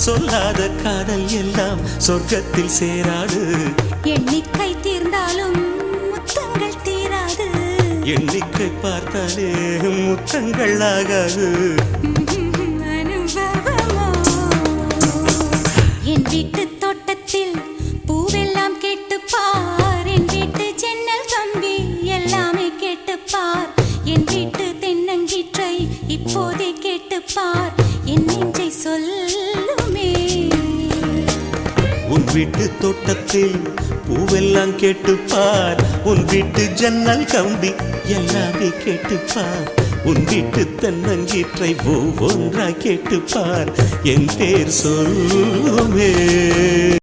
சொல்லாத காதல் எல்லாம் சொர்க்கத்தில் சேராது. எண்ணிக்கை தீர்ந்தாலும் முத்தங்கள் தீராது. எண்ணிக்கை பார்த்தாலே முத்தங்கள் ஆகாது. அனுபவமோ என் வீட்டு தோட்டத்தில் பூவெல்லாம் கேட்டுப்பார். என் வீட்டு ஜன்னல் கம்பி எல்லாமே கேட்டுப்பார். என் வீட்டு தென்னங்கீற்றை இப்போதே கேட்டுப்பார். என் நெஞ்சை சொல்லுமே. உன் வீட்டு தோட்டத்தில் பூவெல்லாம் கேட்டுப்பார். உன் வீட்டு ஜன்னல் கம்பி எல்லாமே கேட்டுப்பார். உன் வீட்டு தென்னங்கீற்றை ஒவ்வொன்றா கேட்டுப்பார். என் பேர் சொல்லுமே.